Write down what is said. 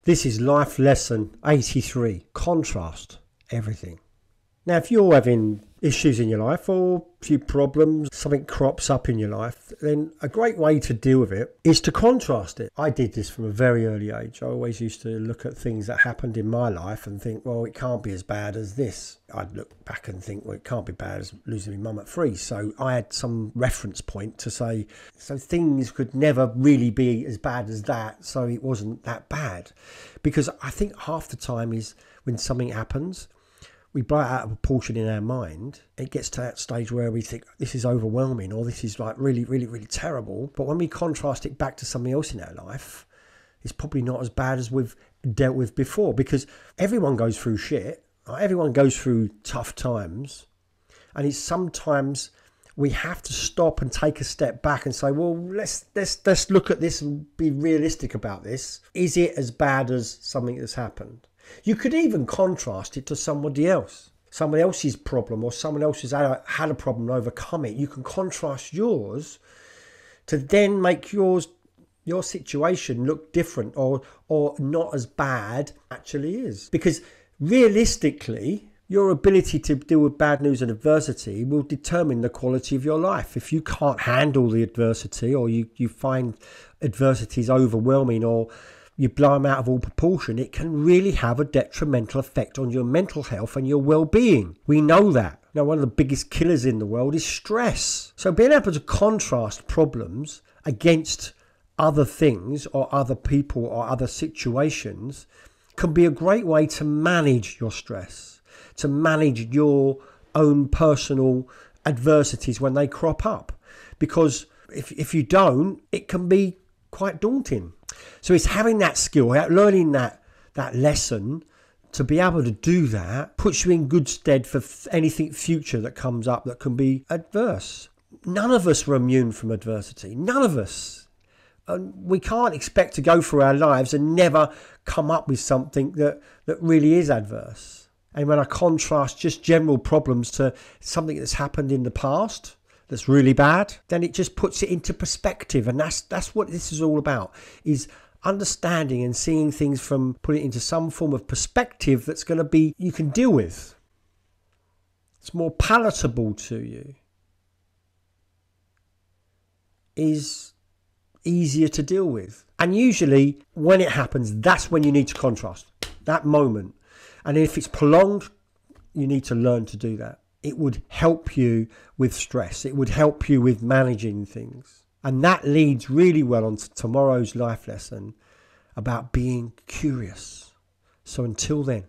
This is life lesson 83, contrast everything. Now, if you're having issues in your life or a few problems, something crops up in your life, then a great way to deal with it is to contrast it. I did this from a very early age. I always used to look at things that happened in my life and think, well, it can't be as bad as this. I'd look back and think, well, it can't be bad as losing my mum at 3. So I had some reference point to say, so things could never really be as bad as that, so it wasn't that bad. Because I think half the time is when something happens, we blow it out of proportion in our mind. It gets to that stage where we think this is overwhelming or this is like really, really, really terrible. But when we contrast it back to something else in our life, it's probably not as bad as we've dealt with before, because everyone goes through shit. Right? Everyone goes through tough times. And it's sometimes we have to stop and take a step back and say, well, let's look at this and be realistic about this. Is it as bad as something that's happened? You could even contrast it to somebody else's problem, or someone else has had a problem and overcome it. You can contrast yours to then make your situation look different or not as bad actually is. Because realistically, your ability to deal with bad news and adversity will determine the quality of your life. If you can't handle the adversity, or you find adversities overwhelming, or you blow them out of all proportion, it can really have a detrimental effect on your mental health and your well-being. We know that. Now, one of the biggest killers in the world is stress. So being able to contrast problems against other things or other people or other situations can be a great way to manage your stress, to manage your own personal adversities when they crop up. Because if you don't, it can be quite daunting. So it's having that skill, learning that lesson to be able to do that puts you in good stead for anything future that comes up that can be adverse. None of us are immune from adversity. None of us. And we can't expect to go through our lives and never come up with something that really is adverse. And when I contrast just general problems to something that's happened in the past that's really bad, then it just puts it into perspective. And that's what this is all about, is understanding and seeing things from, putting it into some form of perspective that's going to be, you can deal with. It's more palatable to you. Is easier to deal with. And usually when it happens, that's when you need to contrast, that moment. And if it's prolonged, you need to learn to do that. It would help you with stress. It would help you with managing things. And that leads really well on to tomorrow's life lesson about being curious. So until then.